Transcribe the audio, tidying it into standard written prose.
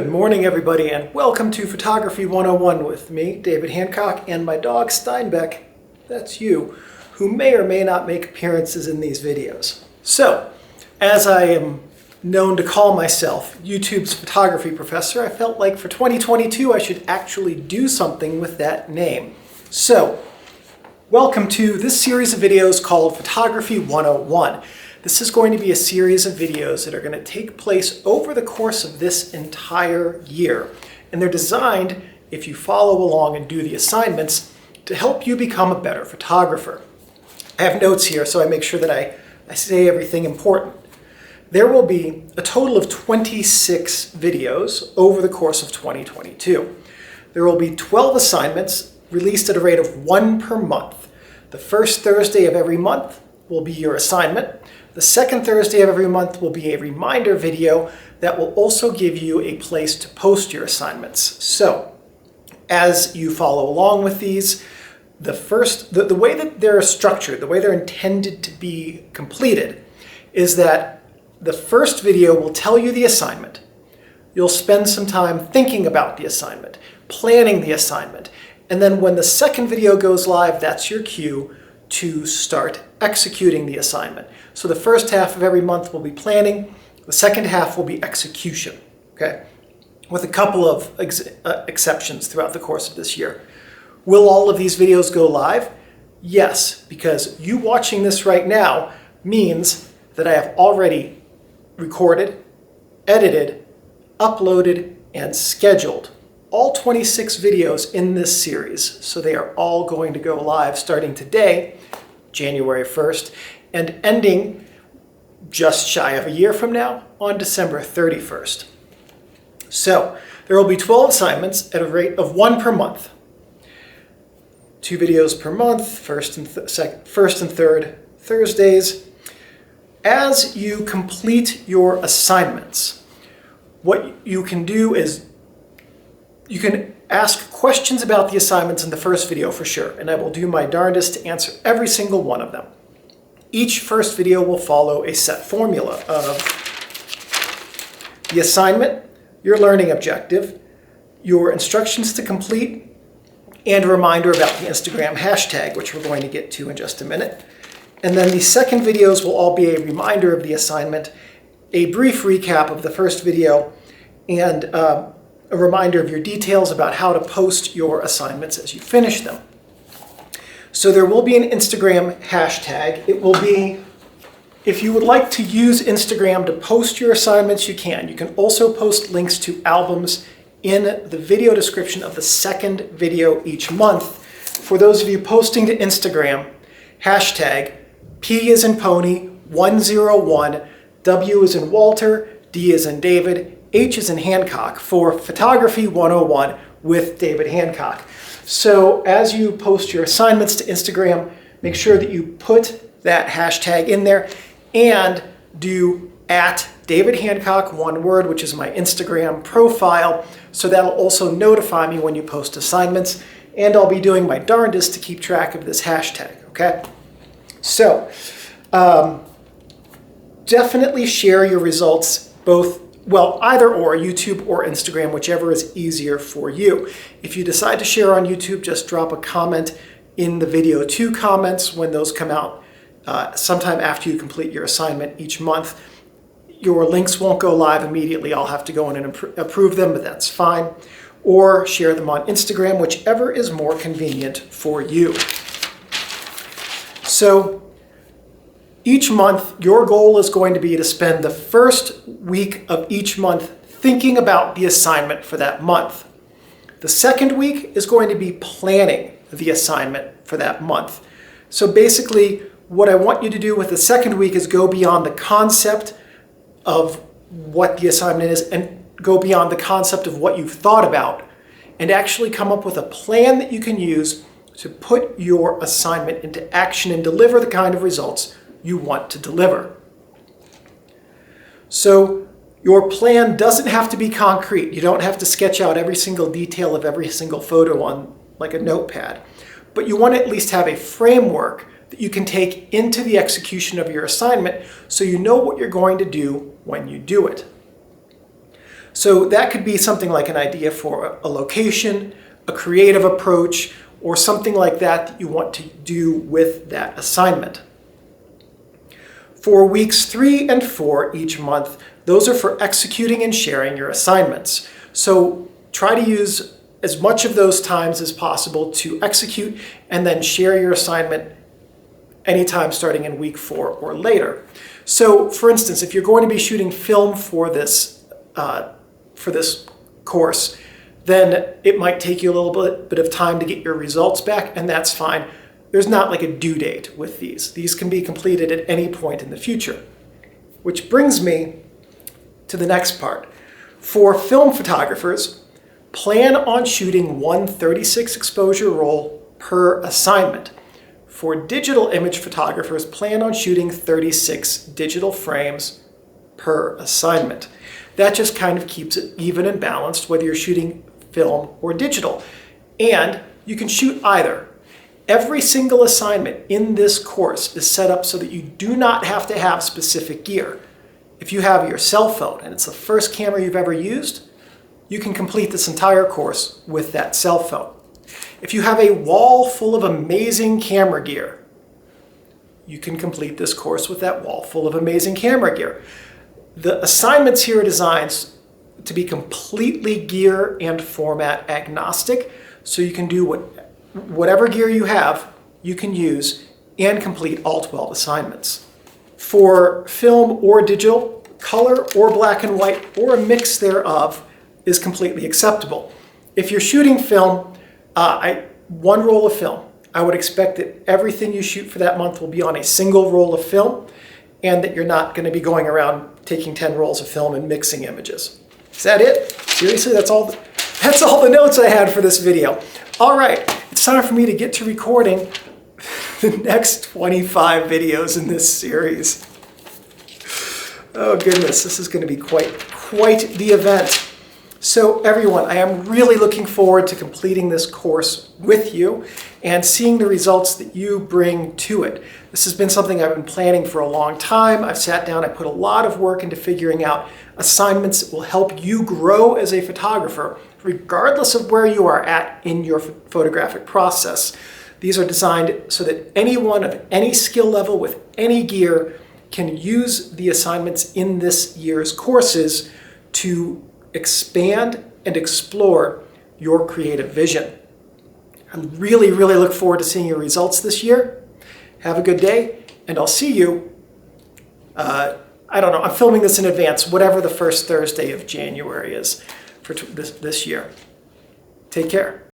Good morning, everybody, and welcome to Photography 101 with me, David Hancock, and my dog Steinbeck, that's you, who may or may not make appearances in these videos. So, as I am known to call myself YouTube's photography professor, I felt like for 2022 I should actually do something with that name. So, welcome to this series of videos called Photography 101. This is going to be a series of videos that are going to take place over the course of this entire year. And they're designed, if you follow along and do the assignments, to help you become a better photographer. I have notes here, so I make sure that I say everything important. There will be a total of 26 videos over the course of 2022. There will be 12 assignments released at a rate of 1 per month. The first Thursday of every month will be your assignment. The second Thursday of every month will be a reminder video that will also give you a place to post your assignments. So, as you follow along with these, the way that they're structured, the way they're intended to be completed, is that the first video will tell you the assignment. You'll spend some time thinking about the assignment, planning the assignment, and then when the second video goes live, that's your cue to start executing the assignment. So the first half of every month will be planning, the second half will be execution, okay? With a couple of exceptions throughout the course of this year. Will all of these videos go live? Yes, because you watching this right now means that I have already recorded, edited, uploaded, and scheduled all 26 videos in this series. So they are all going to go live starting today, January 1st, and ending just shy of a year from now on December 31st. So there will be 12 assignments at a rate of 1 per month. 2 videos per month, first and third Thursdays. As you complete your assignments, what you can do is you can ask questions about the assignments in the first video for sure, and I will do my darndest to answer every single one of them. Each first video will follow a set formula of the assignment, your learning objective, your instructions to complete, and a reminder about the Instagram hashtag, which we're going to get to in just a minute. And then the second videos will all be a reminder of the assignment, a brief recap of the first video, and a reminder of your details about how to post your assignments as you finish them. So there will be an Instagram hashtag. It will be, if you would like to use Instagram to post your assignments, you can. You can also post links to albums in the video description of the second video each month. For those of you posting to Instagram, hashtag P as in pony 101, W as in Walter, D as in David, H as in Hancock for Photography 101 with David Hancock. So as you post your assignments to Instagram, make sure that you put that hashtag in there and do @David Hancock, one word, which is my Instagram profile. So that'll also notify me when you post assignments, and I'll be doing my darndest to keep track of this hashtag, okay? So definitely share your results either or, YouTube or Instagram, whichever is easier for you. If you decide to share on YouTube, just drop a comment in the video 2 comments when those come out sometime after you complete your assignment each month. Your links won't go live immediately. I'll have to go in and approve them, but that's fine. Or share them on Instagram, whichever is more convenient for you. So each month, your goal is going to be to spend the first week of each month thinking about the assignment for that month. The second week is going to be planning the assignment for that month. So basically, what I want you to do with the second week is go beyond the concept of what the assignment is and go beyond the concept of what you've thought about and actually come up with a plan that you can use to put your assignment into action and deliver the kind of results you want to deliver. So your plan doesn't have to be concrete. You don't have to sketch out every single detail of every single photo on like a notepad, but you want to at least have a framework that you can take into the execution of your assignment so you know what you're going to do when you do it. So that could be something like an idea for a location, a creative approach, or something like that you want to do with that assignment. For weeks 3 and 4 each month, those are for executing and sharing your assignments. So try to use as much of those times as possible to execute and then share your assignment anytime starting in week 4 or later. So for instance, if you're going to be shooting film for this course, then it might take you a little bit of time to get your results back, and that's fine. There's not like a due date with these. These can be completed at any point in the future. Which brings me to the next part. For film photographers, plan on shooting one 36 exposure roll per assignment. For digital image photographers, plan on shooting 36 digital frames per assignment. That just kind of keeps it even and balanced whether you're shooting film or digital. And you can shoot either. Every single assignment in this course is set up so that you do not have to have specific gear. If you have your cell phone and it's the first camera you've ever used, you can complete this entire course with that cell phone. If you have a wall full of amazing camera gear, you can complete this course with that wall full of amazing camera gear. The assignments here are designed to be completely gear and format agnostic, so you can do whatever gear you have, you can use and complete all 12 assignments. For film or digital, color or black and white or a mix thereof is completely acceptable. If you're shooting film, one roll of film, I would expect that everything you shoot for that month will be on a single roll of film, and that you're not going to be going around taking 10 rolls of film and mixing images. Is that it? Seriously, that's all the notes I had for this video. All right, it's time for me to get to recording the next 25 videos in this series. Oh goodness, this is going to be quite the event. So everyone, I am really looking forward to completing this course with you and seeing the results that you bring to it. This has been something I've been planning for a long time. I've sat down, I put a lot of work into figuring out assignments that will help you grow as a photographer, regardless of where you are at in your photographic process. These are designed so that anyone of any skill level with any gear can use the assignments in this year's courses to expand and explore your creative vision. I really look forward to seeing your results this year. Have a good day, and I'll see you, I don't know, I'm filming this in advance, whatever the first Thursday of January is for this year. Take care.